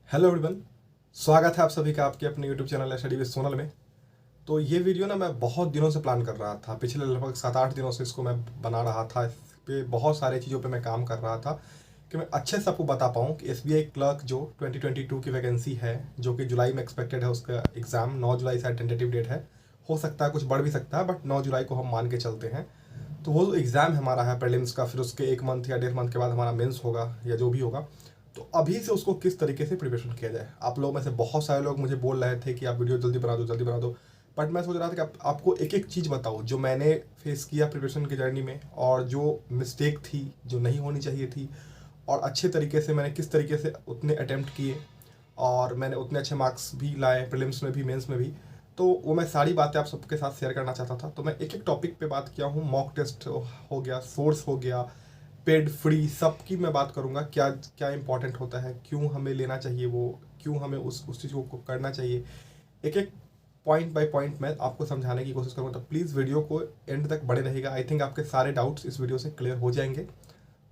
Hello everyone, स्वागत है आप सभी का आपके अपने YouTube channel study with Sonal में। तो ये वीडियो ना मैं बहुत दिनों से प्लान कर रहा था, पिछले लगभग 7-8 दिनों से इसको मैं बना रहा था। इस पे बहुत सारे चीज़ों पे मैं काम कर रहा था कि मैं अच्छे से आपको बता पाऊँ कि SBI क्लर्क जो 2022 की वैकेंसी है, जो कि जुलाई में एक्सपेक्टेड है, उसका एग्ज़ाम 9 जुलाई से टेंटेटिव डेट है। हो सकता है कुछ बढ़ भी सकता है, बट 9 जुलाई को हम मान के चलते हैं। तो वो जो एग्ज़ाम हमारा है प्रीलिम्स का, फिर उसके 1 मंथ या 1.5 मंथ के बाद हमारा मेंस होगा या जो भी होगा। तो अभी से उसको किस तरीके से प्रिपरेशन किया जाए। आप लोग में से बहुत सारे लोग मुझे बोल रहे थे कि आप वीडियो जल्दी बना दो, बट मैं सोच रहा था कि आपको एक एक चीज़ बताऊँ जो मैंने फेस किया प्रिपरेशन की जर्नी में, और जो मिस्टेक थी जो नहीं होनी चाहिए थी, और अच्छे तरीके से मैंने किस तरीके से उतने अटैम्प्ट किए और मैंने उतने अच्छे मार्क्स भी लाए प्रीलिम्स में भी मेंस में भी। तो वो मैं सारी बातें आप सबके साथ शेयर करना चाहता था। तो मैं एक एक टॉपिक पे बात किया हूँ। मॉक टेस्ट हो गया, सोर्स हो गया, पेड फ्री, सब की मैं बात करूँगा। क्या क्या इंपॉर्टेंट होता है, क्यों हमें लेना चाहिए वो, क्यों हमें उस चीज़ को करना चाहिए। एक एक पॉइंट बाय पॉइंट मैं आपको समझाने की कोशिश करूँगा। तो प्लीज़ वीडियो को एंड तक बने रहेगा। आई थिंक आपके सारे डाउट्स इस वीडियो से क्लियर हो जाएंगे।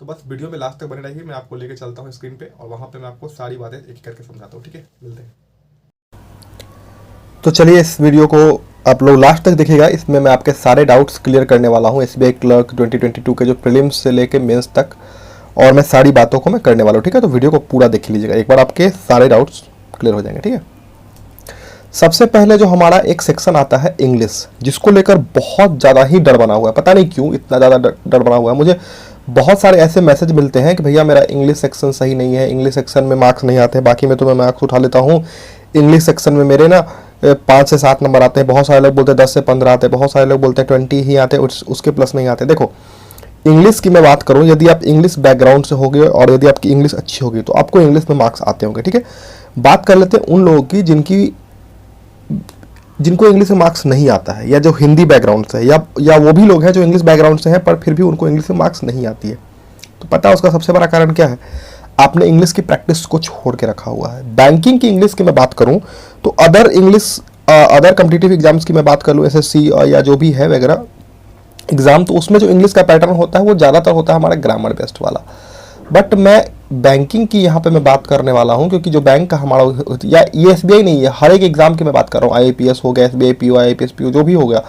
तो बस वीडियो में लास्ट तक बने रहिए। मैं आपको लेके चलता हूँ स्क्रीन पे और वहाँ पे मैं आपको सारी बातें एक करके समझाता हूँ। ठीक है, मिलते हैं। तो चलिए इस वीडियो को आप लोग लास्ट तक देखिएगा। इसमें मैं आपके सारे डाउट्स क्लियर करने वाला हूँ SBI क्लर्क 2022 के जो प्रीलिम्स से लेके मेंस तक, और मैं सारी बातों को मैं करने वाला हूँ। ठीक है, तो वीडियो को पूरा देख लीजिएगा, एक बार आपके सारे डाउट्स क्लियर हो जाएंगे। ठीक है, सबसे पहले जो हमारा एक सेक्शन आता है इंग्लिश, जिसको लेकर बहुत ज़्यादा ही डर बना हुआ है। पता नहीं क्यों इतना ज़्यादा डर बना हुआ है। मुझे बहुत सारे ऐसे मैसेज मिलते हैं कि भैया मेरा इंग्लिश सेक्शन सही नहीं है, इंग्लिश सेक्शन में मार्क्स नहीं आते, बाकी में तो मैं मार्क्स उठा लेता हूँ, इंग्लिश सेक्शन में मेरे ना 5 से 7 नंबर आते हैं। बहुत सारे लोग बोलते हैं 10 से 15 आते हैं, बहुत सारे लोग बोलते हैं 20 ही आते हैं, उसके प्लस नहीं आते। देखो, इंग्लिश की मैं बात करूं, यदि आप इंग्लिश बैकग्राउंड से होगे और यदि आपकी इंग्लिश अच्छी होगी तो आपको इंग्लिश में मार्क्स आते होंगे। ठीक है, बात कर लेते हैं उन लोगों की जिनको इंग्लिश में मार्क्स नहीं आता है, या जो हिंदी बैकग्राउंड से है, या वो भी लोग हैं जो इंग्लिश बैकग्राउंड से हैं पर फिर भी उनको इंग्लिश में मार्क्स नहीं आती है। तो पता है उसका सबसे बड़ा कारण क्या है? आपने इंग्लिश की प्रैक्टिस को छोड़ के रखा हुआ है। बैंकिंग की इंग्लिश की मैं बात करूं तो अदर कॉम्पिटिटिव एग्जाम्स की मैं बात कर लूँ, SSC या जो भी है वगैरह एग्जाम, तो उसमें जो इंग्लिश का पैटर्न होता है वो ज़्यादातर होता है हमारा ग्रामर बेस्ड वाला। बट मैं बैंकिंग की यहाँ पे मैं बात करने वाला हूँ, क्योंकि जो बैंक का हमारा, या ये SBI नहीं है, हर एक एग्जाम की मैं बात कर रहा हूँ। IAPS हो गया, SBI PO, IAPS PO जो भी हो गया,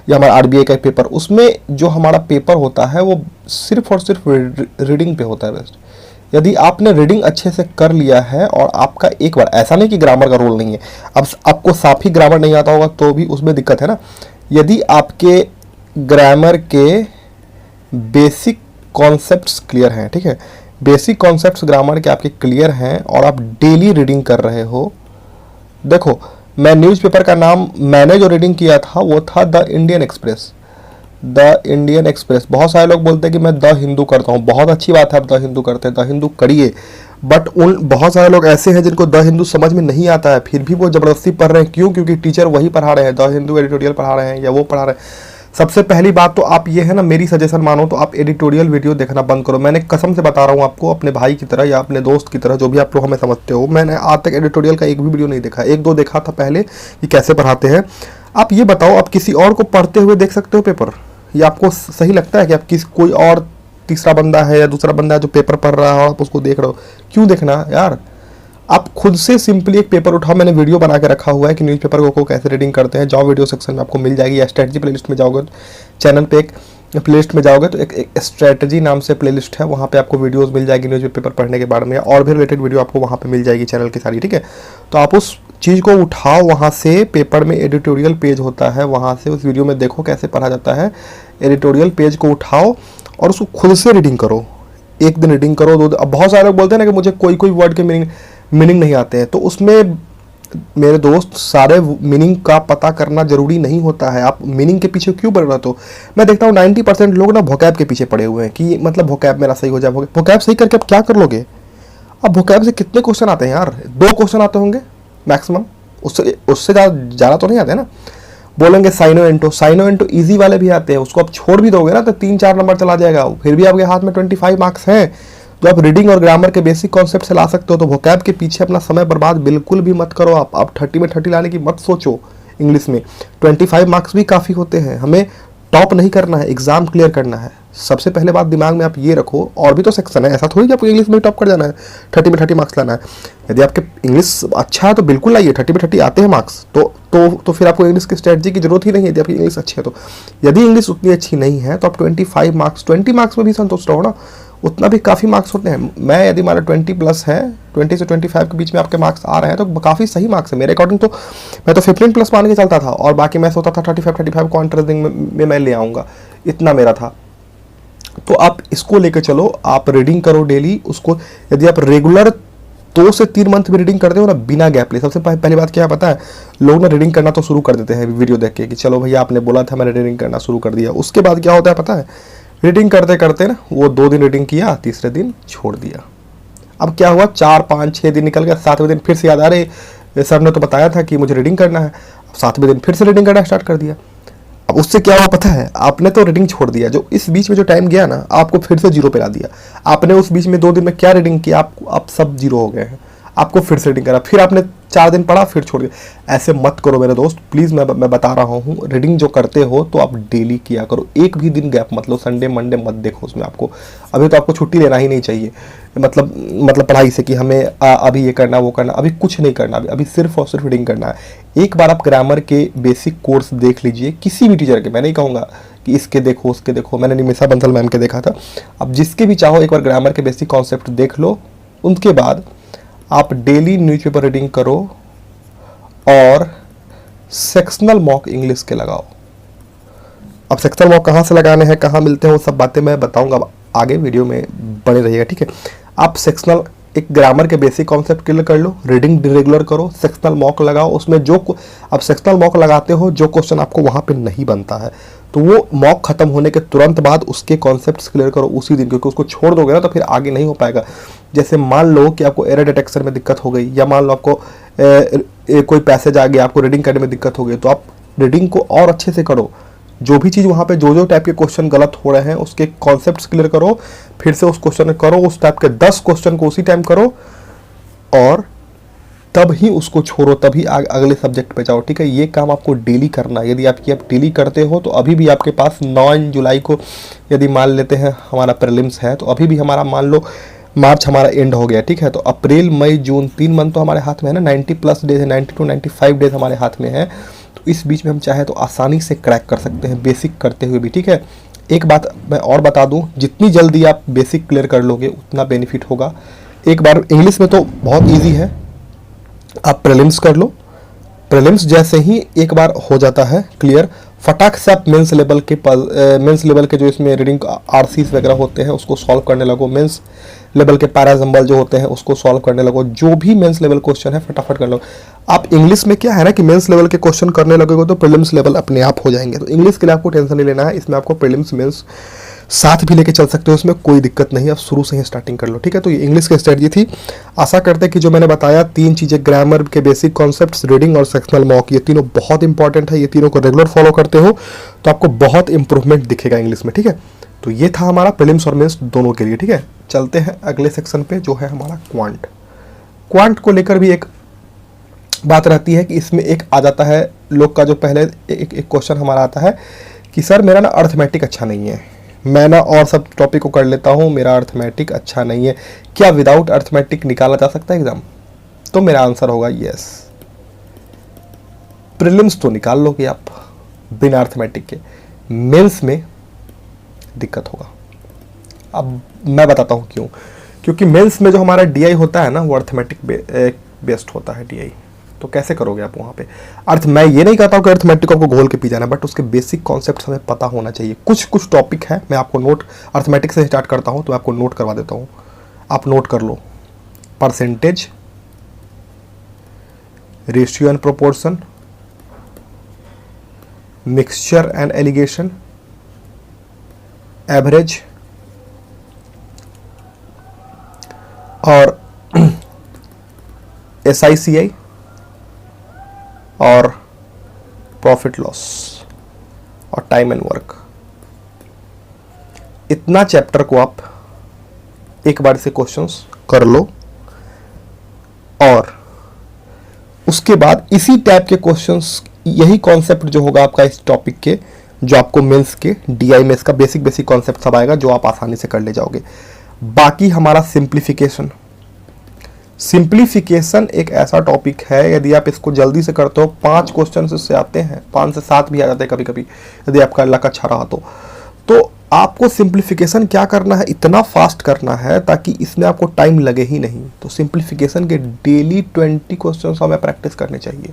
या हमारा RBI का पेपर, उसमें जो हमारा पेपर होता है वो सिर्फ और सिर्फ रीडिंग पे होता है बेस्ट। यदि आपने रीडिंग अच्छे से कर लिया है और आपका एक बार, ऐसा नहीं कि ग्रामर का रोल नहीं है, अब आपको साफ ही ग्रामर नहीं आता होगा तो भी उसमें दिक्कत है ना। यदि आपके ग्रामर के बेसिक कॉन्सेप्ट्स क्लियर हैं, ठीक है, बेसिक कॉन्सेप्ट्स ग्रामर के आपके क्लियर हैं और आप डेली रीडिंग कर रहे हो। देखो, मैं न्यूज़पेपर का नाम, मैंने जो रीडिंग किया था वो था the Indian express. The Indian express, बहुत सारे लोग बोलते हैं कि मैं द हिंदू करता हूँ। बहुत अच्छी बात है, आप द हिंदू करते हैं, द हिंदू करिए। बट उन बहुत सारे लोग ऐसे हैं जिनको द हिंदू समझ में नहीं आता है, फिर भी वो ज़बरदस्ती पढ़ रहे हैं। क्यों? क्योंकि टीचर वही पढ़ा रहे हैं, द हिंदू एडिटोरियल पढ़ा रहे हैं या वो पढ़ा रहे हैं। सबसे पहली बात तो आप ये है ना, मेरी सजेशन मानो तो आप एडिटोरियल वीडियो देखना बंद करो। मैंने कसम से बता रहा हूँ आपको, अपने भाई की तरह या अपने दोस्त की तरह, जो भी आप लोग हमें समझते हो, मैंने आज तक एडिटोरियल का एक भी वीडियो नहीं देखा। 1-2 देखा था पहले कि कैसे पढ़ाते हैं। आप ये बताओ, आप किसी और को पढ़ते हुए देख सकते हो पेपर? या आपको सही लगता है कि आप कोई और तीसरा बंदा है या दूसरा बंदा है जो पेपर पढ़ रहा है और आप उसको देख रहे हो? क्यों देखना यार? आप खुद से सिंपली एक पेपर उठाओ। मैंने वीडियो बना के रखा हुआ है कि न्यूज़पेपर को कैसे रीडिंग करते हैं। जाओ वीडियो सेक्शन में आपको मिल जाएगी, या स्ट्रेटजी प्लेलिस्ट में जाओगे, चैनल पे एक प्लेलिस्ट में जाओगे तो एक स्ट्रेटजी नाम से प्लेलिस्ट है, वहाँ पे आपको वीडियोस मिल जाएगी न्यूज़पेपर पढ़ने के बारे में, और भी रिलेटेड वीडियो आपको वहाँ पे मिल जाएगी चैनल की सारी। ठीक है, तो आप उस चीज़ को उठाओ, वहाँ से पेपर में एडिटोरियल पेज होता है, वहाँ से उस वीडियो में देखो कैसे पढ़ा जाता है। एडिटोरियल पेज को उठाओ और उसको खुद से रीडिंग करो। एक दिन रीडिंग करो, 2 दिन। अब बहुत सारे लोग बोलते हैं ना कि मुझे कोई वर्ड के मीनिंग नहीं आते हैं, तो उसमें मेरे दोस्त सारे मीनिंग का पता करना जरूरी नहीं होता है। आप मीनिंग के पीछे क्यों पड़ रहे हो? मैं देखता हूँ 90% लोग ना वोकैब के पीछे पड़े हुए हैं कि मतलब वोकैब मेरा सही हो जाए। वोकैब सही करके आप क्या कर लोगे? अब वोकैब से कितने क्वेश्चन आते हैं यार? 2 क्वेश्चन आते होंगे मैक्सिमम, उससे ज़्यादा तो नहीं आते ना। बोलेंगे साइनो एंटो ईजी वाले भी आते हैं, उसको आप छोड़ भी दोगे ना तो 3-4 नंबर चला जाएगा, फिर भी आपके हाथ में 25 मार्क्स हैं जो आप रीडिंग और ग्रामर के बेसिक कॉन्सेप्ट से ला सकते हो। तो वोकैब के पीछे अपना समय बर्बाद बिल्कुल भी मत करो। आप 30 में 30 लाने की मत सोचो। इंग्लिश में 25 मार्क्स भी काफ़ी होते हैं। हमें टॉप नहीं करना है, एग्ज़ाम क्लियर करना है। सबसे पहले बात दिमाग में आप ये रखो, और भी तो सेक्शन है, ऐसा थोड़ी कि आपको इंग्लिश में टॉप कर जाना है, 30 में 30 मार्क्स लाना है। यदि आपके इंग्लिश अच्छा है तो बिल्कुल लाइए, 30 में 30 आते हैं मार्क्स, तो फिर आपको इंग्लिश की स्ट्रेटजी की जरूरत ही नहीं है यदि आपकी इंग्लिश अच्छी है तो। यदि इंग्लिश उतनी अच्छी नहीं है तो आप 25 मार्क्स, 20 मार्क्स में भी संतुष्ट रहो ना, उतना भी काफ़ी मार्क्स होते हैं। मैं यदि हमारा 20+ है, 20 से 25 के बीच में आपके मार्क्स आ रहे हैं तो काफ़ी सही मार्क्स है मेरे अकॉर्डिंग। तो मैं तो 15+ मान के चलता था, और बाकी मैं सोचता था 35 को इंटरेस्टिंग में मैं ले आऊँगा, इतना मेरा था। तो आप इसको लेकर चलो, आप रीडिंग करो डेली उसको। यदि आप रेगुलर 2 से 3 मंथ में रीडिंग करते हो ना, बिना गैप ले, सबसे पहली बात क्या है पता है, लोग ना रीडिंग करना तो शुरू कर देते हैं वीडियो देख के कि चलो भैया आपने बोला था मैंने रीडिंग करना शुरू कर दिया। उसके बाद क्या होता है पता है, रीडिंग करते करते ना वो 2 दिन रीडिंग किया, तीसरे दिन छोड़ दिया। अब क्या हुआ, 4, 5, 6 दिन निकल गया, 7वें दिन फिर से याद आ रहे सर ने तो बताया था कि मुझे रीडिंग करना है। 7वें दिन फिर से रीडिंग करना स्टार्ट कर दिया। अब उससे क्या हुआ पता है, आपने तो रीडिंग छोड़ दिया, जो इस बीच में जो टाइम गया ना आपको फिर से 0 पे ला दिया। आपने उस बीच में 2 दिन में क्या रीडिंग किया, आप सब 0 हो गए हैं। आपको फिर से रीडिंग करा, फिर आपने 4 दिन पढ़ा, फिर छोड़ दिया। ऐसे मत करो मेरे दोस्त प्लीज़, मैं बता रहा हूँ, रीडिंग जो करते हो तो आप डेली किया करो, एक भी दिन गैप मत लो, संडे मंडे मत देखो उसमें। आपको अभी तो आपको छुट्टी लेना ही नहीं चाहिए, मतलब पढ़ाई से कि हमें अभी ये करना वो करना, अभी कुछ नहीं करना, अभी सिर्फ और सिर्फ रीडिंग करना है। एक बार आप ग्रामर के बेसिक कोर्स देख लीजिए किसी भी टीचर के, मैं नहीं कहूँगा कि इसके देखो उसके देखो, मैंने निमिषा बंसल मैम के देखा था। अब जिसके भी चाहो एक बार ग्रामर के बेसिक कॉन्सेप्ट देख लो, उनके बाद आप डेली न्यूज़पेपर रीडिंग करो और सेक्शनल मॉक इंग्लिश के लगाओ। अब सेक्शनल मॉक कहाँ से लगाने हैं, कहाँ मिलते हैं, वो सब बातें मैं बताऊंगा आगे, वीडियो में बने रहिएगा, ठीक है। आप सेक्शनल एक ग्रामर के बेसिक कॉन्सेप्ट क्लियर कर लो, रीडिंग रेगुलर करो, सेक्शनल मॉक लगाओ, उसमें जो आप सेक्शनल मॉक लगाते हो, जो क्वेश्चन आपको वहाँ पे नहीं बनता है तो वो मॉक खत्म होने के तुरंत बाद उसके कॉन्सेप्ट्स क्लियर करो उसी दिन, क्योंकि उसको छोड़ दोगे ना तो फिर आगे नहीं हो पाएगा। जैसे मान लो कि आपको एरर डिटेक्शन में दिक्कत हो गई, या मान लो आपको कोई पैसेज आ गया, आपको रीडिंग करने में दिक्कत हो गई, तो आप रीडिंग को और अच्छे से करो। जो भी चीज़ वहाँ पे जो टाइप के क्वेश्चन गलत हो रहे हैं उसके कॉन्सेप्ट्स क्लियर करो, फिर से उस क्वेश्चन करो, उस टाइप के 10 क्वेश्चन को उसी टाइम करो, और तब ही उसको छोड़ो, तभी अगले सब्जेक्ट पे जाओ, ठीक है। ये काम आपको डेली करना है। यदि आप डेली करते हो तो अभी भी आपके पास 9 जुलाई को यदि मान लेते हैं हमारा प्रीलिम्स है, तो अभी भी हमारा मान लो मार्च हमारा एंड हो गया, ठीक है। तो अप्रैल मई जून 3 मंथ तो हमारे हाथ में है ना, 90+ डेज है, 90 to 95 डेज हमारे हाथ में है। तो इस बीच में हम चाहे तो आसानी से क्रैक कर सकते हैं बेसिक करते हुए भी, ठीक है। एक बात मैं और बता दूं, जितनी जल्दी आप बेसिक क्लियर कर लोगे उतना बेनिफिट होगा। एक बार इंग्लिश में तो बहुत ईजी है, आप प्रीलिम्स कर लो, प्रीलिम्स जैसे ही एक बार हो जाता है क्लियर, फटाक से आप मेंस लेवल के जो इसमें रीडिंग आरसीज वगैरह होते हैं उसको सॉल्व करने लगो, मेंस लेवल के पैराजम्बल जो होते हैं उसको सॉल्व करने लगो, जो भी मेंस लेवल क्वेश्चन है फटाफट कर लो। आप इंग्लिश में क्या है ना कि मेंस लेवल के क्वेश्चन करने लगोगे तो प्रीलिम्स लेवल अपने आप हो जाएंगे। तो इंग्लिश के लिए आपको टेंशन नहीं लेना है, इसमें आपको प्रीलिम्स मेंस साथ भी लेके चल सकते हो, उसमें कोई दिक्कत नहीं है, आप शुरू से ही स्टार्टिंग कर लो, ठीक है। तो ये इंग्लिश की स्ट्रेटजी थी। आशा करते हैं कि जो मैंने बताया 3 चीज़ें, ग्रामर के बेसिक कॉन्सेप्ट्स, रीडिंग और सेक्शनल मॉक, ये तीनों बहुत इंपॉर्टेंट है। ये तीनों को रेगुलर फॉलो करते हो तो आपको बहुत इंप्रूवमेंट दिखेगा इंग्लिश में, ठीक है। तो ये था हमारा प्रीलिम्स और मेंस दोनों के लिए, ठीक है। चलते हैं अगले सेक्शन पे जो है हमारा क्वांट को लेकर भी एक बात रहती है कि इसमें एक आ जाता है लोग का, जो पहले एक क्वेश्चन हमारा आता है कि सर मेरा ना अर्थमेटिक अच्छा नहीं है, मैं ना और सब टॉपिक को कर लेता हूँ, मेरा अर्थमेटिक अच्छा नहीं है, क्या विदाउट अर्थमेटिक निकाला जा सकता है एग्जाम? तो मेरा आंसर होगा यस। प्रीलिम्स तो निकाल लोगे आप बिना अर्थमेटिक के, मेंस में दिक्कत होगा। अब मैं बताता हूँ क्यों, क्योंकि मेंस में जो हमारा डीआई होता है ना वो अर्थमेटिक बेस्ड होता है डीआई। तो कैसे करोगे आप वहाँ पे मैं ये नहीं कहता हूँ कि अर्थमेटिक आपको घोल के पी जाना, बट उसके बेसिक कॉन्सेप्ट हमें पता होना चाहिए। कुछ टॉपिक है, मैं आपको नोट अर्थमेटिक से स्टार्ट करता हूँ तो मैं आपको नोट करवा देता हूँ, आप नोट कर लो। Percentage, ratio and proportion, mixture and alligation, average और SICI और प्रॉफिट लॉस और टाइम एंड वर्क। इतना चैप्टर को आप एक बार से क्वेश्चंस कर लो और उसके बाद इसी टाइप के क्वेश्चंस, यही कॉन्सेप्ट जो होगा आपका इस टॉपिक के, जो आपको मेंस के DI में इसका बेसिक कॉन्सेप्ट सब आएगा, जो आप आसानी से कर ले जाओगे। बाकी हमारा सिंप्लीफिकेशन एक ऐसा टॉपिक है, यदि आप इसको जल्दी से करते हो 5 क्वेश्चन इससे आते हैं, 5 से 7 भी आ जाते हैं कभी कभी, यदि आपका लक अच्छा रहा तो आपको सिंप्लीफिकेशन क्या करना है, इतना फास्ट करना है ताकि इसमें आपको टाइम लगे ही नहीं। तो सिंप्लीफिकेशन के डेली 20 क्वेश्चन हमें प्रैक्टिस करने चाहिए,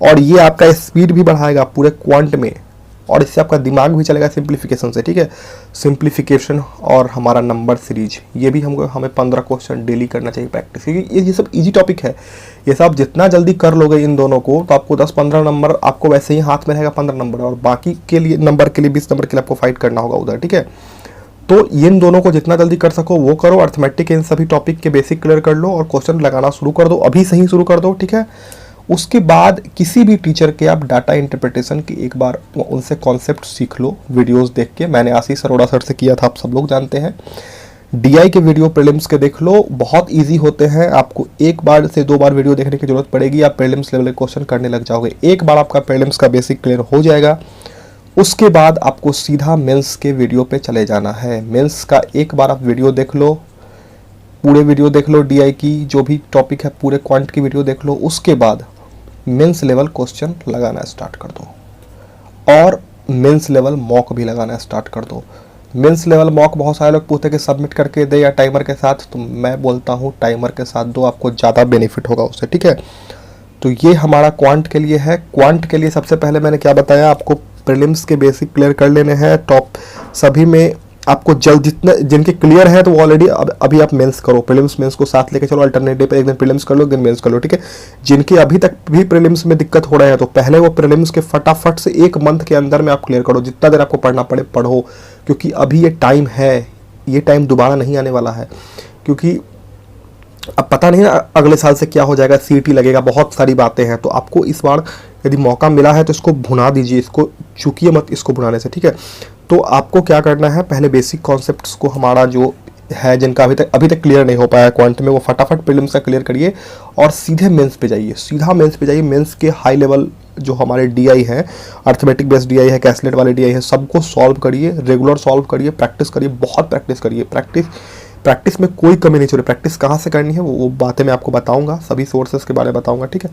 और ये आपका स्पीड भी बढ़ाएगा पूरे क्वांट में, और इससे आपका दिमाग भी चलेगा सिंप्लीफिकेशन से, ठीक है। सिंप्लीफिकेशन और हमारा नंबर सीरीज, ये भी हमें 15 क्वेश्चन डेली करना चाहिए प्रैक्टिस, क्योंकि ये सब इजी टॉपिक है। ये सब जितना जल्दी कर लोगे इन दोनों को, तो आपको 10-15 नंबर आपको वैसे ही हाथ में रहेगा, 15 नंबर, और बाकी के लिए नंबर के लिए 20 नंबर के लिए आपको फाइट करना होगा उधर, ठीक है। तो इन दोनों को जितना जल्दी कर सको वो करो। अर्थमेटिक इन सभी टॉपिक के बेसिक क्लियर कर लो और क्वेश्चन लगाना शुरू कर दो, अभी से ही शुरू कर दो, ठीक है। उसके बाद किसी भी टीचर के आप डाटा इंटरप्रिटेशन की एक बार उनसे कॉन्सेप्ट सीख लो वीडियोस देख के। मैंने आशीष अरोड़ा सर से किया था, आप सब लोग जानते हैं। DI के वीडियो प्रीलिम्स के देख लो, बहुत इजी होते हैं, आपको एक बार से 2 बार वीडियो देखने की जरूरत पड़ेगी, आप प्रीलिम्स लेवल के क्वेश्चन करने लग जाओगे। एक बार आपका प्रीलिम्स का बेसिक क्लियर हो जाएगा, उसके बाद आपको सीधा मेंस के वीडियो पे चले जाना है। मेंस का एक बार आप वीडियो देख लो, पूरे वीडियो देख लो, DI की जो भी टॉपिक है पूरे क्वांट की वीडियो देख लो, उसके बाद मेंस लेवल क्वेश्चन लगाना स्टार्ट कर दो, और मेंस लेवल मॉक भी लगाना स्टार्ट कर दो। मेंस लेवल मॉक बहुत सारे लोग पूछते हैं कि सबमिट करके दे या टाइमर के साथ, तो मैं बोलता हूँ टाइमर के साथ दो, आपको ज़्यादा बेनिफिट होगा उससे, ठीक है। तो ये हमारा क्वांट के लिए है। क्वांट के लिए सबसे पहले मैंने क्या बताया, आपको प्रीलिम्स के बेसिक क्लियर कर लेने हैं। टॉप सभी में आपको जल्द जितने जिनके क्लियर है तो वो ऑलरेडी अभी आप मेंस करो, प्रीलिम्स मेंस को साथ लेके चलो, अल्टरनेट डे पे एक दिन प्रीलिम्स कर लो, एक दिन मेंस कर लो, ठीक है। जिनके अभी तक भी प्रीलिम्स में दिक्कत हो रहा है तो पहले वो प्रीलिम्स के फटाफट से 1 मंथ के अंदर में आप क्लियर करो, जितना देर आपको पढ़ना पड़े पढ़ो, क्योंकि अभी ये टाइम है, ये टाइम दोबारा नहीं आने वाला है, क्योंकि अब पता नहीं ना अगले साल से क्या हो जाएगा, CET लगेगा, बहुत सारी बातें हैं। तो आपको इस बार यदि मौका मिला है तो इसको भुना दीजिए, इसको चूकिए मत इसको भुनाने से, ठीक है। तो आपको क्या करना है, पहले बेसिक कॉन्सेप्ट्स को हमारा जो है, जिनका अभी तक क्लियर नहीं हो पाया क्वांट में, वो फटाफट प्रीलिम्स का क्लियर करिए और सीधे मेंस पे जाइए, सीधा मेंस पे जाइए। मेंस के हाई लेवल जो हमारे DI है, अर्थमेटिक बेस्ड DI है, कैसलेट वाले DI है, सबको सॉल्व करिए, रेगुलर सॉल्व करिए, प्रैक्टिस करिए, बहुत प्रैक्टिस करिए। प्रैक्टिस में कोई कमी नहीं छोड़े। प्रैक्टिस कहाँ से करनी है वो बातें मैं आपको बताऊंगा, सभी सोर्सेस के बारे में बताऊंगा, ठीक है।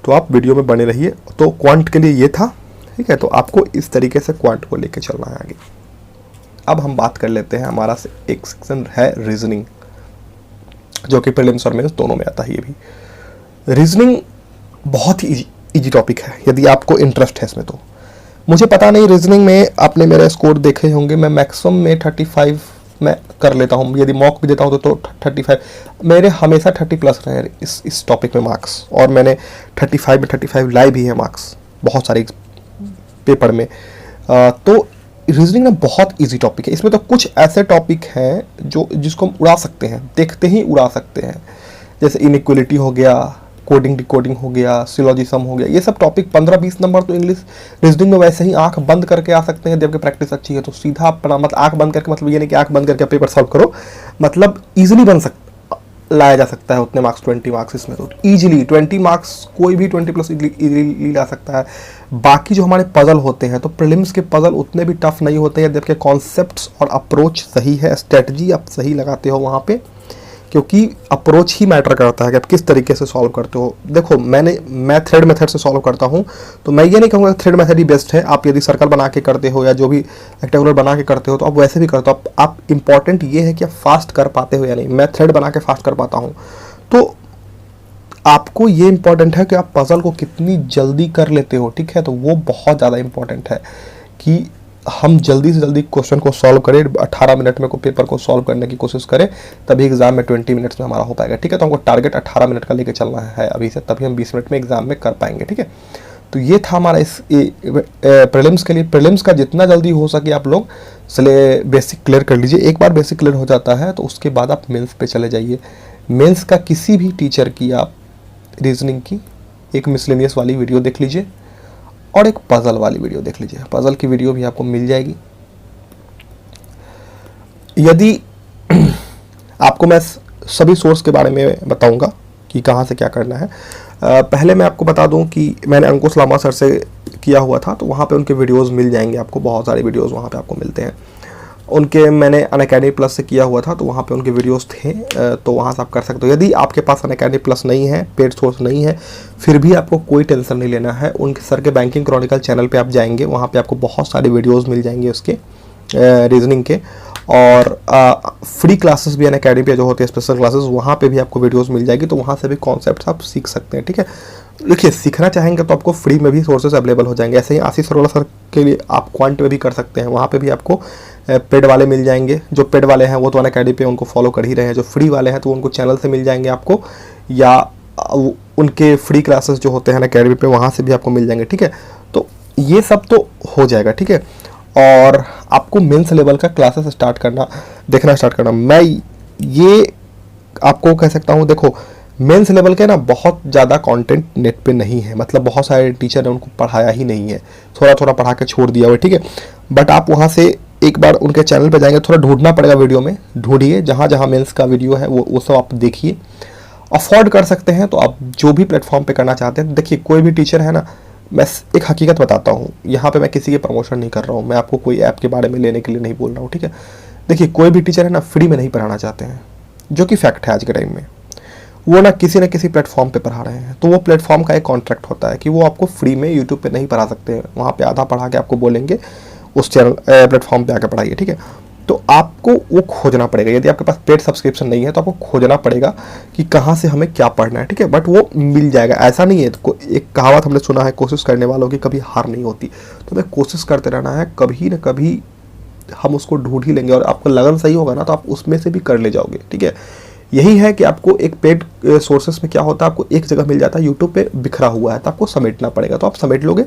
तो आप वीडियो में बने रहिए। तो क्वांट के लिए ये था, ठीक है। तो आपको इस तरीके से क्वांट को लेके चलना है आगे। अब हम बात कर लेते हैं, हमारा एक सेक्शन है रीजनिंग, जो कि प्रीलिम्स और मेंस दोनों में आता है। ये भी रीजनिंग बहुत ही इजी टॉपिक है यदि आपको इंटरेस्ट है इसमें। तो मुझे पता नहीं, रीजनिंग में आपने मेरे स्कोर देखे होंगे, मैं मैक्सिमम में 35 मैं कर लेता हूँ, यदि मॉक भी देता हूँ तो 35 मेरे हमेशा 30+ रहे इस टॉपिक में मार्क्स, और मैंने 35 में 35 लाए भी है मार्क्स बहुत सारे पेपर में। तो रीजनिंग ना बहुत इजी टॉपिक है। इसमें तो कुछ ऐसे टॉपिक हैं जिसको हम उड़ा सकते हैं, देखते ही उड़ा सकते हैं, जैसे इनइक्वलिटी हो गया, कोडिंग डिकोडिंग हो गया, सिलोजिज्म हो गया। ये सब टॉपिक 15-20 नंबर तो इंग्लिश रीजनिंग में वैसे ही आंख बंद करके आ सकते हैं, जबकि प्रैक्टिस अच्छी है तो सीधा अपना, मतलब आंख बंद करके, मतलब ये नहीं कि आंख बंद करके पेपर सॉल्व करो, मतलब ईजिली लाया जा सकता है उतने मार्क्स, 20 मार्क्स इसमें तो ईजिली 20 मार्क्स कोई भी 20+ ईजिली ला सकता है। बाकी जो हमारे पजल होते हैं, तो प्रीलिम्स के पजल उतने भी टफ नहीं होते हैं, जबकि कॉन्सेप्ट्स और अप्रोच सही है, स्ट्रेटजी आप सही लगाते हो वहाँ पे, क्योंकि अप्रोच ही मैटर करता है कि आप किस तरीके से सॉल्व करते हो। देखो मैं थ्रेड मेथड से सॉल्व करता हूँ, तो मैं ये नहीं कहूँगा थ्रेड मेथड ही बेस्ट है। आप यदि सर्कल बना के करते हो या जो भी रेक्टेंगुलर बना के करते हो तो आप वैसे भी करते हो। आप इंपॉर्टेंट ये है कि आप फास्ट कर पाते हो या नहीं। मैं थ्रेड बना के फास्ट कर पाता हूँ, तो आपको ये इंपॉर्टेंट है कि आप पजल को कितनी जल्दी कर लेते हो, ठीक है। तो वो बहुत ज़्यादा इंपॉर्टेंट है कि हम जल्दी से जल्दी क्वेश्चन को सॉल्व करें, 18 मिनट में को पेपर को सॉल्व करने की कोशिश करें, तभी एग्जाम में 20 मिनट्स में हमारा हो पाएगा, ठीक है। तो हमको टारगेट 18 मिनट का लेके चलना है अभी से, तभी हम 20 मिनट में एग्जाम में कर पाएंगे, ठीक है। तो ये था हमारा इस प्रीलिम्स के लिए। प्रीलिम्स का जितना जल्दी हो सके आप लोग बेसिक क्लियर कर लीजिए। एक बार बेसिक क्लियर हो जाता है तो उसके बाद आप मेंस पे चले जाइए। मेंस का किसी भी टीचर की आप रीजनिंग की एक मिसलेनियस वाली वीडियो देख लीजिए और एक पजल वाली वीडियो देख लीजिए। पजल की वीडियो भी आपको मिल जाएगी। यदि आपको मैं सभी सोर्स के बारे में बताऊंगा कि कहाँ से क्या करना है। पहले मैं आपको बता दूं कि मैंने अंकुश लामा सर से किया हुआ था तो वहाँ पे उनके वीडियोस मिल जाएंगे आपको, बहुत सारे वीडियोस वहाँ पे आपको मिलते हैं उनके। मैंने अनअकैडमी प्लस से किया हुआ था तो वहाँ पे उनके वीडियोस थे, तो वहाँ से आप कर सकते हो। यदि आपके पास अनअकैडमी प्लस नहीं है, पेड सोर्स नहीं है, फिर भी आपको कोई टेंशन नहीं लेना है। उनके सर के बैंकिंग क्रॉनिकल चैनल पे आप जाएंगे, वहाँ पे आपको बहुत सारे वीडियोस मिल जाएंगे उसके रीजनिंग के, और फ्री क्लासेस भी अनअकैडमी पे जो होते हैं स्पेशल क्लासेस, वहाँ पे भी आपको वीडियोस मिल जाएगी, तो वहाँ से भी कॉन्सेप्ट्स आप सीख सकते हैं। ठीक है, देखिए सीखना चाहेंगे तो आपको फ्री में भी सोर्सेज अवेलेबल हो जाएंगे। ऐसे ही आशीष अरोड़ा सर के लिए आप क्वांट में भी कर सकते हैं, वहाँ पे भी आपको पेड वाले मिल जाएंगे। जो पेड वाले हैं वो तो अनअकैडमी पे उनको फॉलो कर ही रहे हैं, जो फ्री वाले हैं तो उनको चैनल से मिल जाएंगे आपको, या उनके फ्री क्लासेस जो होते हैं अनअकैडमी पे वहाँ से भी आपको मिल जाएंगे। ठीक है, तो ये सब तो हो जाएगा। ठीक है, और आपको मेंस लेवल का क्लासेस देखना स्टार्ट करना। मैं ये आपको कह सकता हूँ, देखो मेंस लेवल के ना बहुत ज़्यादा कंटेंट नेट पे नहीं है, मतलब बहुत सारे टीचर ने उनको पढ़ाया ही नहीं है, थोड़ा थोड़ा पढ़ा के छोड़ दिया हुआ। ठीक है, बट आप वहाँ से एक बार उनके चैनल पे जाएंगे, थोड़ा ढूंढना पड़ेगा, वीडियो में ढूंढिए, जहाँ जहाँ मेंस का वीडियो है वो सब आप देखिए। अफोर्ड कर सकते हैं तो आप जो भी प्लेटफॉर्म पे करना चाहते हैं। देखिए कोई भी टीचर है ना, मैं एक हकीकत बताता हूँ, यहाँ पे मैं किसी के प्रमोशन नहीं कर रहा हूँ, मैं आपको कोई ऐप के बारे में लेने के लिए नहीं बोल रहा हूँ। ठीक है, देखिए कोई भी टीचर है ना फ्री में नहीं पढ़ाना चाहते हैं, जो कि फैक्ट है आज के टाइम में। वो ना किसी प्लेटफॉर्म पे पढ़ा रहे हैं, तो वो प्लेटफॉर्म का एक कॉन्ट्रैक्ट होता है कि वो आपको फ्री में यूट्यूब पे नहीं पढ़ा सकते हैं, वहाँ पे आधा पढ़ा के आपको बोलेंगे उस चैनल प्लेटफॉर्म पे आकर पढ़ाइए। ठीक है, तो आपको वो खोजना पड़ेगा। यदि आपके पास पेड सब्सक्रिप्शन नहीं है तो आपको खोजना पड़ेगा कि कहाँ से हमें क्या पढ़ना है। ठीक है, बट वो मिल जाएगा, ऐसा नहीं है। तो एक कहावत हमने सुना है, कोशिश करने वालों की कभी हार नहीं होती। तो हमें कोशिश करते रहना है, कभी ना कभी हम उसको ढूंढ ही लेंगे, और आपको लगन सही होगा ना तो आप उसमें से भी कर ले जाओगे। ठीक है, यही है कि आपको एक पेड सोर्सेस में क्या होता है, आपको एक जगह मिल जाता है, यूट्यूब पे बिखरा हुआ है, तो आपको समेटना पड़ेगा, तो आप समेट लोगे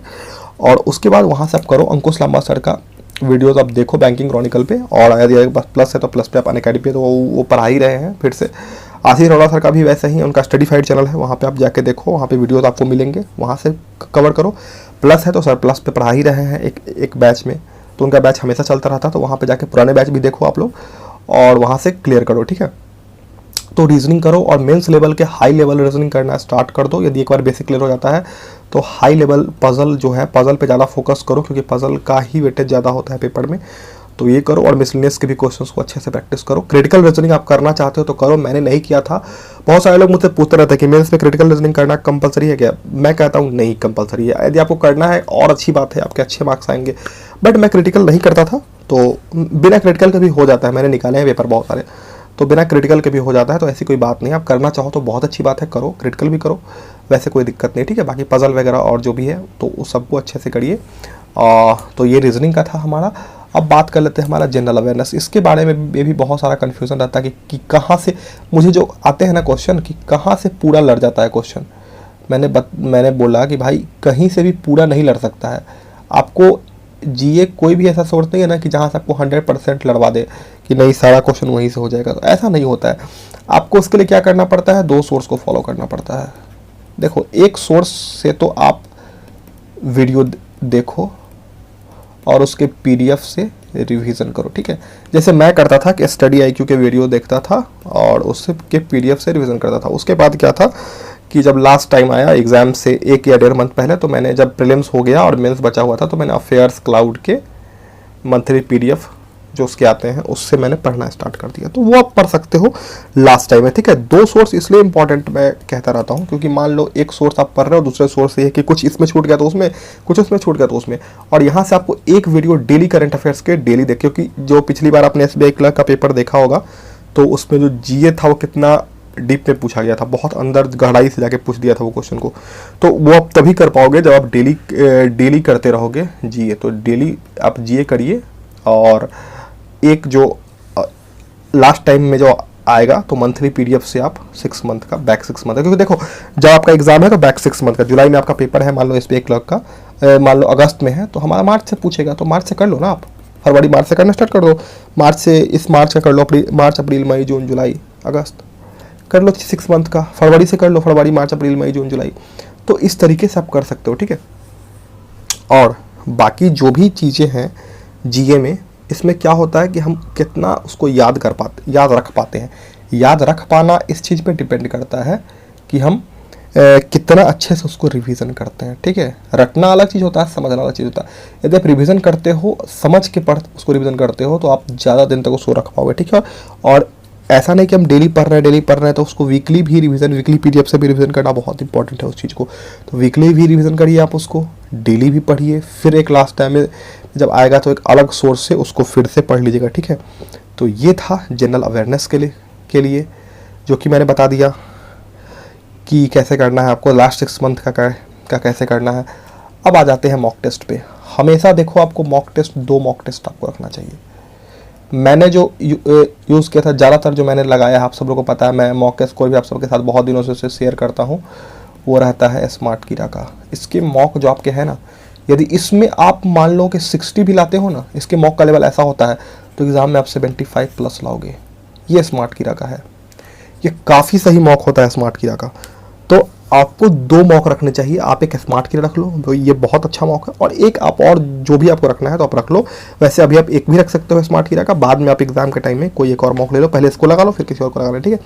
और उसके बाद वहाँ से आप करो। अंकुश लांबा सर का वीडियोस आप देखो बैंकिंग क्रॉनिकल पे, और यदि प्लस है तो प्लस पे आप अनअकैडमी पे तो वो पढ़ा ही रहे हैं फिर से। आशीष अरोड़ा सर का भी वैसे ही, उनका स्टडीफाइड चैनल है, वहाँ पे आप जाके देखो, वहाँ पे वीडियोस आपको मिलेंगे, वहाँ से कवर करो। प्लस है तो सर प्लस पे पढ़ा ही रहे हैं एक बैच में, तो उनका बैच हमेशा चलता रहता, तो वहाँ पे जाके पुराने बैच भी देखो आप लोग और वहाँ से क्लियर करो। ठीक है, तो रीजनिंग करो और मेंस लेवल के हाई लेवल रीजनिंग करना स्टार्ट कर दो। यदि एक बार बेसिक क्लियर हो जाता है तो हाई लेवल पजल जो है, पजल पे ज़्यादा फोकस करो, क्योंकि पजल का ही वेटेज ज़्यादा होता है पेपर में, तो ये करो। और मिसलेनियस के भी क्वेश्चंस को अच्छे से प्रैक्टिस करो। क्रिटिकल रीजनिंग आप करना चाहते हो तो करो, मैंने नहीं किया था। बहुत सारे लोग मुझसे पूछते रहते हैं कि मेंस में क्रिटिकल रीजनिंग करना कंपलसरी है क्या। मैं कहता हूँ नहीं कंपलसरी है, यदि आपको करना है और अच्छी बात है, आपके अच्छे मार्क्स आएंगे। बट मैं क्रिटिकल नहीं करता था, तो बिना क्रिटिकल के भी हो जाता है, मैंने निकाले हैं पेपर बहुत सारे, तो बिना क्रिटिकल के भी हो जाता है, तो ऐसी कोई बात नहीं। आप करना चाहो तो बहुत अच्छी बात है, करो, क्रिटिकल भी करो, वैसे कोई दिक्कत नहीं। ठीक है, बाकी पजल वगैरह और जो भी है तो उस सबको अच्छे से करिए। तो ये रीजनिंग का था हमारा। अब बात कर लेते हैं हमारा जनरल अवेयरनेस। इसके बारे में भी बहुत सारा कन्फ्यूज़न रहता है कि कहाँ से मुझे जो आते हैं ना क्वेश्चन, कि कहाँ से पूरा लड़ जाता है क्वेश्चन। मैंने बोला कि भाई कहीं से भी पूरा नहीं लड़ सकता है। आपको जीए कोई भी ऐसा सोर्स नहीं है ना कि जहाँ से आपको 100% लड़वा दे कि नहीं सारा क्वेश्चन वहीं से हो जाएगा, तो ऐसा नहीं होता है। आपको उसके लिए क्या करना पड़ता है, 2 सोर्स को फॉलो करना पड़ता है। देखो, एक सोर्स से तो आप वीडियो देखो और उसके पीडीएफ से रिवीजन करो। ठीक है, जैसे मैं करता था कि स्टडी आईक्यू के वीडियो देखता था और उससे के पीडीएफ से रिवीजन करता था। उसके बाद क्या था कि जब लास्ट टाइम आया एग्ज़ाम से 1 या 1.5 मंथ पहले, तो मैंने जब प्रीलिम्स हो गया और मेंस बचा हुआ था, तो मैंने अफेयर्स क्लाउड के मंथली पीडीएफ जो उसके आते हैं उससे मैंने पढ़ना स्टार्ट कर दिया। तो वो आप पढ़ सकते हो लास्ट टाइम है। ठीक है, 2 सोर्स इसलिए इंपॉर्टेंट मैं कहता रहता हूँ, क्योंकि मान लो एक सोर्स आप पढ़ रहे हो, दूसरे सोर्स ये है कि कुछ इसमें छूट गया तो उसमें, कुछ उसमें छूट गया तो उसमें, और यहाँ से आपको एक वीडियो डेली करंट अफेयर्स के डेली देख, क्योंकि जो पिछली बार आपने SBI क्लर्क का पेपर देखा होगा तो उसमें जो जीए था वो कितना डीप में पूछा गया था, बहुत अंदर गहराई से जाके पूछ दिया था वो क्वेश्चन को। तो वो आप तभी कर पाओगे जब आप डेली करते रहोगे जीए। तो डेली आप जीए करिए, और एक जो लास्ट टाइम में जो आएगा तो मंथली पीडीएफ से आप 6 मंथ का, बैक 6 मंथ का, क्योंकि देखो जब आपका एग्जाम है तो बैक 6 मंथ का, जुलाई में आपका पेपर है, मान लो SBI क्लर्क का, मान लो अगस्त में है, तो हमारा मार्च से पूछेगा, तो मार्च से कर लो ना आप, फरवरी मार्च से करना स्टार्ट कर दो। मार्च से, इस मार्च का कर लो, मार्च अप्रैल मई जून जुलाई अगस्त कर लो 6 मंथ का, फरवरी से कर लो, फरवरी मार्च अप्रैल मई जून जुलाई। तो इस तरीके से आप कर सकते हो। ठीक है, और बाकी जो भी चीज़ें हैं जीए में, इसमें क्या होता है कि हम कितना उसको याद रख पाते हैं। याद रख पाना इस चीज़ पे डिपेंड करता है कि हम कितना अच्छे से उसको रिवीजन करते हैं। ठीक है, रटना अलग चीज़ होता है, समझना अलग चीज़ होता है। यदि आप रिवीजन करते हो, समझ के पढ़ उसको रिवीजन करते हो, तो आप ज़्यादा दिन तक उसको रख पाओगे। ठीक है, और ऐसा नहीं कि हम डेली पढ़ रहे हैं तो उसको वीकली भी रिवीजन, वीकली पीडीएफ से भी रिवीजन करना बहुत इंपॉर्टेंट है उस चीज़ को। तो वीकली भी रिवीजन करिए आप उसको, डेली भी पढ़िए, फिर एक लास्ट टाइम में जब आएगा तो एक अलग सोर्स से उसको फिर से पढ़ लीजिएगा। ठीक है, तो ये था जनरल अवेयरनेस के लिए जो कि मैंने बता दिया कि कैसे करना है आपको, लास्ट 6 मंथ का कैसे करना है। अब आ जाते हैं मॉक टेस्ट पे। हमेशा देखो आपको मॉक टेस्ट, 2 मॉक टेस्ट आपको रखना चाहिए। मैंने जो यूज़ किया था, ज़्यादातर जो मैंने लगाया है, आप सब लोगों को पता है, मैं मॉक टेस्ट कोई भी आप सबके साथ बहुत दिनों से शेयर करता हूँ, वो रहता है स्मार्ट कीड़ा का। इसके मॉक जो आपके है ना, यदि इसमें आप मान लो कि 60 भी लाते हो ना, इसके मॉक का लेवल ऐसा होता है तो एग्ज़ाम में आप 75 प्लस लाओगे। ये स्मार्ट कीड़ा का है, ये काफ़ी सही मॉक होता है स्मार्ट कीड़ा का। तो आपको 2 मॉक रखने चाहिए। आप एक स्मार्ट कीड़ा रख लो, तो ये बहुत अच्छा मॉक है, और एक आप और जो भी आपको रखना है तो आप रख लो। वैसे अभी आप एक भी रख सकते हो स्मार्ट कीड़ा का, बाद में आप एग्जाम के टाइम में कोई एक और मॉक ले लो, पहले इसको लगा लो फिर किसी और को लगा लो। ठीक है,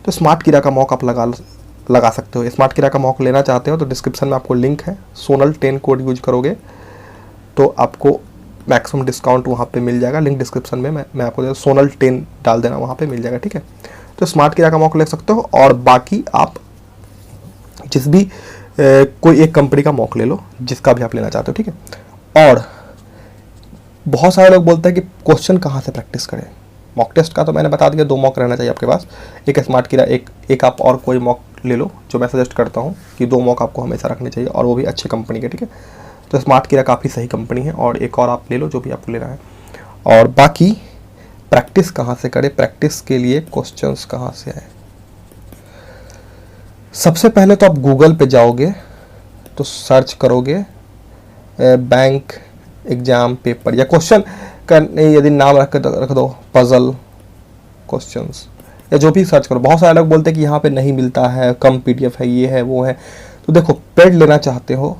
तो स्मार्ट कीड़ा का मॉक आप लगा सकते हो। स्मार्ट कीड़ा का मॉक लेना चाहते हो तो डिस्क्रिप्शन में आपको लिंक है, सोनल 10 कोड यूज करोगे तो आपको मैक्सिमम डिस्काउंट वहाँ पे मिल जाएगा। लिंक डिस्क्रिप्शन में मैं आपको सोनल 10 डाल देना, वहाँ पे मिल जाएगा। ठीक है, तो स्मार्ट कीड़ा का मॉक ले सकते हो, और बाकी आप जिस भी कोई एक कंपनी का मॉक ले लो, जिसका भी आप लेना चाहते हो। ठीक है, और बहुत सारे लोग बोलते हैं कि क्वेश्चन कहाँ से प्रैक्टिस करें। मॉक टेस्ट का तो मैंने बता दिया, 2 मॉक रहना चाहिए आपके पास, एक स्मार्ट कीड़ा, एक आप और कोई मॉक ले लो, जो मैं सजेस्ट करता हूँ कि 2 मॉक आपको हमेशा रखने चाहिए, और वो भी अच्छे कंपनी के। ठीक है, तो स्मार्ट कीड़ा काफ़ी सही कंपनी है, और एक और आप ले लो जो भी आपको लेना है। और बाकी प्रैक्टिस कहाँ से करें, प्रैक्टिस के लिए क्वेश्चंस कहाँ से आए। सबसे पहले तो आप गूगल पे जाओगे तो सर्च करोगे बैंक एग्ज़ाम पेपर, या क्वेश्चन का यदि नाम रख दो पजल क्वेश्चंस, या जो भी सर्च करो। बहुत सारे लोग बोलते हैं कि यहाँ पे नहीं मिलता है, कम पीडीएफ है, ये है वो है। तो देखो, पेड लेना चाहते हो,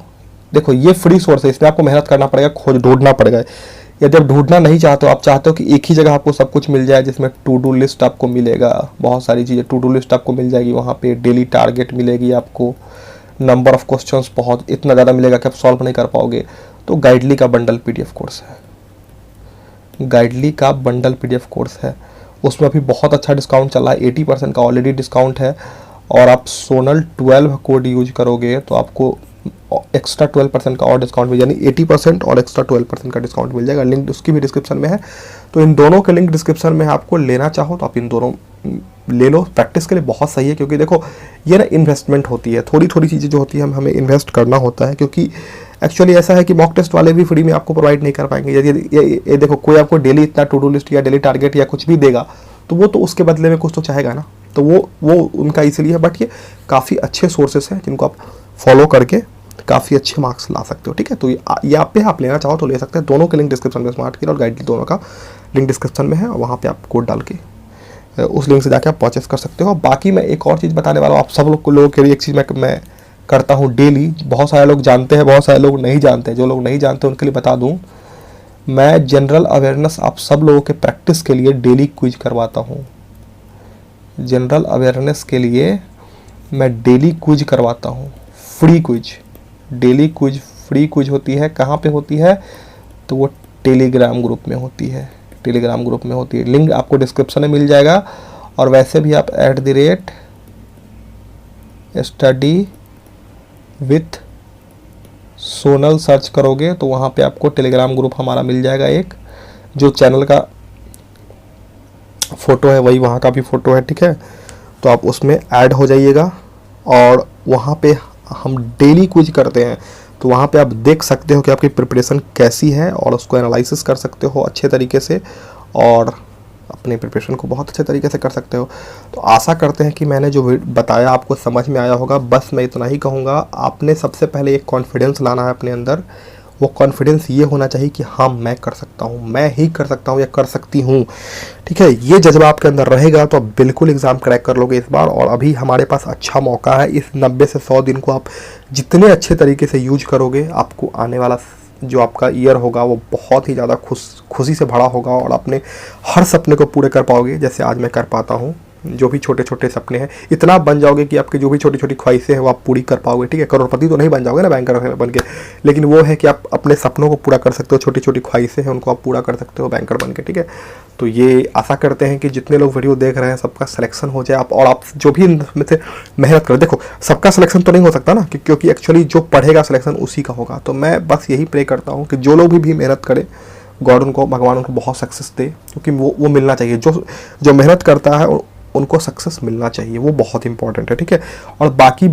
देखो ये फ्री सोर्स है, इसमें आपको मेहनत करना पड़ेगा, खोज ढूंढना पड़ेगा। यदि आप ढूंढना नहीं चाहते हो, आप चाहते हो कि एक ही जगह आपको सब कुछ मिल जाए, जिसमें टू डू लिस्ट आपको मिलेगा, बहुत सारी चीज़ें, टू डू लिस्ट आपको मिल जाएगी वहाँ पे, डेली टारगेट मिलेगी आपको, नंबर ऑफ क्वेश्चंस बहुत इतना ज़्यादा मिलेगा कि आप सॉल्व नहीं कर पाओगे, तो गाइडली का बंडल पीडीएफ कोर्स है। गाइडली का बंडल पीडीएफ कोर्स है, उसमें अभी बहुत अच्छा डिस्काउंट चल रहा है, 80% का ऑलरेडी डिस्काउंट है, और आप सोनल 12 कोड यूज करोगे तो आपको एक्स्ट्रा 12% का और डिस्काउंट मिल, यानी 80% और एक्स्ट्रा 12% का डिस्काउंट मिल जाएगा। लिंक उसकी भी डिस्क्रिप्शन में है, तो इन दोनों के लिंक डिस्क्रिप्शन में, आपको लेना चाहो तो आप इन दोनों ले लो। प्रैक्टिस के लिए बहुत सही है, क्योंकि देखो ये ना इन्वेस्टमेंट होती है, थोड़ी थोड़ी चीज़ें जो होती है हमें इन्वेस्ट करना होता है, क्योंकि एक्चुअली ऐसा है कि मॉक टेस्ट वाले भी फ्री में आपको प्रोवाइड नहीं कर पाएंगे। यदि ये देखो, कोई आपको डेली इतना टू डू लिस्ट या डेली टारगेट या कुछ भी देगा, तो वो तो उसके बदले में कुछ तो चाहेगा ना, तो वो उनका इसलिए है। बट ये काफ़ी अच्छे सोर्सेस हैं जिनको आप फॉलो करके काफ़ी अच्छे मार्क्स ला सकते हो। ठीक है, तो ये आप लेना चाहो तो ले सकते हैं। दोनों के लिंक डिस्क्रिप्शन में, स्मार्ट कीड़ा और गाइडली दोनों का लिंक डिस्क्रिप्शन में है, और वहाँ पे आप कोड डाल के उस लिंक से जाके आप परचेस कर सकते हो। बाकी मैं एक और चीज़ बताने वाला हूँ आप सब लोगों के लिए, एक चीज़ मैं करता हूँ डेली, बहुत सारे लोग जानते हैं, बहुत सारे लोग नहीं जानते। जो लोग नहीं जानते उनके लिए बता दूँ, मैं जनरल अवेयरनेस आप सब लोगों के प्रैक्टिस के लिए डेली क्विज करवाता हूँ। जनरल अवेयरनेस के लिए मैं डेली क्विज करवाता हूँ, free quiz, daily quiz, free quiz होती है। कहाँ पे होती है, तो वो टेलीग्राम ग्रुप में होती है, टेलीग्राम ग्रुप में होती है, लिंक आपको डिस्क्रिप्शन में मिल जाएगा। और वैसे भी आप @study with सोनल सर्च करोगे तो वहाँ पे आपको टेलीग्राम ग्रुप हमारा मिल जाएगा, एक जो चैनल का फ़ोटो है वही वहाँ का भी फ़ोटो है। ठीक है, तो आप उसमें ऐड हो जाइएगा, और वहाँ पे हम डेली क्विज करते हैं, तो वहाँ पे आप देख सकते हो कि आपकी प्रिपरेशन कैसी है, और उसको एनालिसिस कर सकते हो अच्छे तरीके से, और अपने प्रिपरेशन को बहुत अच्छे तरीके से कर सकते हो। तो आशा करते हैं कि मैंने जो बताया आपको समझ में आया होगा। बस मैं इतना ही कहूँगा, आपने सबसे पहले एक कॉन्फिडेंस लाना है अपने अंदर। वो कॉन्फिडेंस ये होना चाहिए कि हाँ मैं कर सकता हूँ, मैं ही कर सकता हूँ या कर सकती हूँ। ठीक है, ये जज्बा आपके अंदर रहेगा तो आप बिल्कुल एग्ज़ाम क्रैक कर लोगे इस बार। और अभी हमारे पास अच्छा मौका है, इस 90 से 100 दिन को आप जितने अच्छे तरीके से यूज करोगे, आपको आने वाला जो आपका ईयर होगा वो बहुत ही ज़्यादा खुशी से भरा होगा, और अपने हर सपने को पूरे कर पाओगे, जैसे आज मैं कर पाता हूँ। जो भी छोटे छोटे सपने हैं, इतना बन जाओगे कि आपके जो भी छोटी छोटी ख्वाहिशें हैं वो आप पूरी कर पाओगे, ठीक है। करोड़पति तो नहीं बन जाओगे ना बैंकर बन के, लेकिन वो है कि आप अपने सपनों को पूरा कर सकते हो, छोटी छोटी ख्वाहिशें हैं उनको आप पूरा कर सकते हो बैंकर बन के, ठीक है। तो ये आशा करते हैं कि जितने लोग वीडियो देख रहे हैं सबका सिलेक्शन हो जाए, आप और आप जो भी इनमें से मेहनत करो। देखो सबका सिलेक्शन तो नहीं हो सकता ना, क्योंकि एक्चुअली जो पढ़ेगा सिलेक्शन उसी का होगा। तो मैं बस यही प्रे करता हूँ कि जो लोग भी मेहनत करें, गॉड उनको, भगवान उनको बहुत सक्सेस दे, क्योंकि वो मिलना चाहिए। जो मेहनत करता है उनको सक्सेस मिलना चाहिए, वो बहुत इंपॉर्टेंट है, ठीक है। और बाकी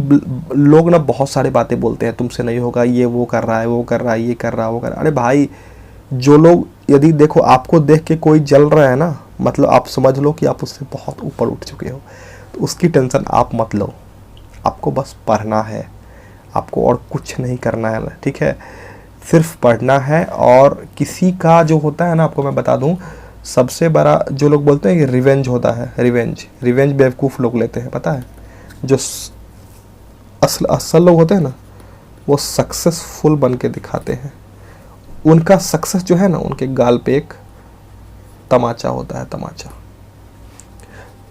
लोग ना बहुत सारी बातें बोलते हैं, तुमसे नहीं होगा, ये वो कर रहा है, वो कर रहा है, ये कर रहा है, वो कर रहा है। अरे भाई, जो लोग, यदि देखो आपको देख के कोई जल रहा है ना, मतलब आप समझ लो कि आप उससे बहुत ऊपर उठ चुके हो, तो उसकी टेंशन आप मत लो। आपको बस पढ़ना है, आपको और कुछ नहीं करना है, ठीक है। सिर्फ पढ़ना है। और किसी का जो होता है ना, आपको मैं बता दूं, सबसे बड़ा जो लोग बोलते हैं कि रिवेंज होता है, रिवेंज बेवकूफ़ लोग लेते हैं, पता है। जो असल लोग होते हैं ना, वो सक्सेसफुल बन के दिखाते हैं। उनका सक्सेस जो है ना, उनके गाल पे एक तमाचा होता है, तमाचा।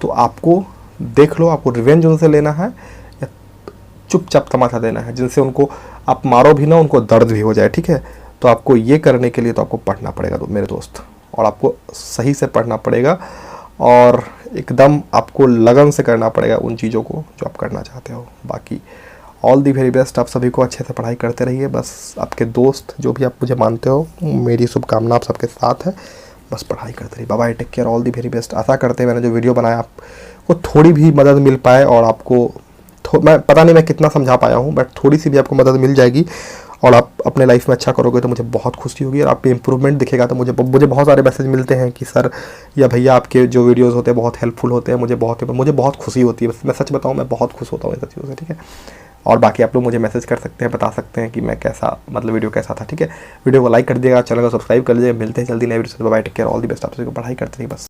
तो आपको देख लो, आपको रिवेंज उनसे लेना है या चुपचाप तमाचा देना है, जिनसे उनको आप मारो भी ना, उनको दर्द भी हो जाए, ठीक है। तो आपको ये करने के लिए तो आपको पढ़ना पड़ेगा तो मेरे दोस्त, और आपको सही से पढ़ना पड़ेगा और एकदम आपको लगन से करना पड़ेगा उन चीज़ों को जो आप करना चाहते हो। बाकी ऑल दी वेरी बेस्ट, आप सभी को अच्छे से पढ़ाई करते रहिए। बस आपके दोस्त जो भी आप मुझे मानते हो, मेरी शुभकामना आप सबके साथ है। बस पढ़ाई करते रहिए। Bye bye, take care, all the very best. आशा करते हैं मैंने जो वीडियो बनाया आपको थोड़ी भी मदद मिल पाए, और आपको मैं पता नहीं मैं कितना समझा पाया हूँ, बट थोड़ी सी भी आपको मदद मिल जाएगी और आप अपने लाइफ में अच्छा करोगे तो मुझे बहुत खुशी होगी। और आप पे इम्प्रूवमेंट दिखेगा तो मुझे बहुत सारे मैसेज मिलते हैं कि सर या भैया आपके जो वीडियोस होते हैं बहुत हेल्पफुल होते हैं, मुझे बहुत खुशी होती है। बस मैं सच बताऊं, मैं बहुत खुश होता हूँ इन सब चीज़ों से, ठीक है। और बाकी आप लोग मुझे मैसेज कर सकते हैं, बता सकते हैं कि मैं कैसा, मतलब वीडियो कैसा था, ठीक है। वीडियो को लाइक कर दिएगा, चैनल को सब्सक्राइब कर लीजिएगा। मिलते हैं जल्दी नए वीडियो से। Bye, take care, all the best. आप सभी को पढ़ाई करते रहिए बस।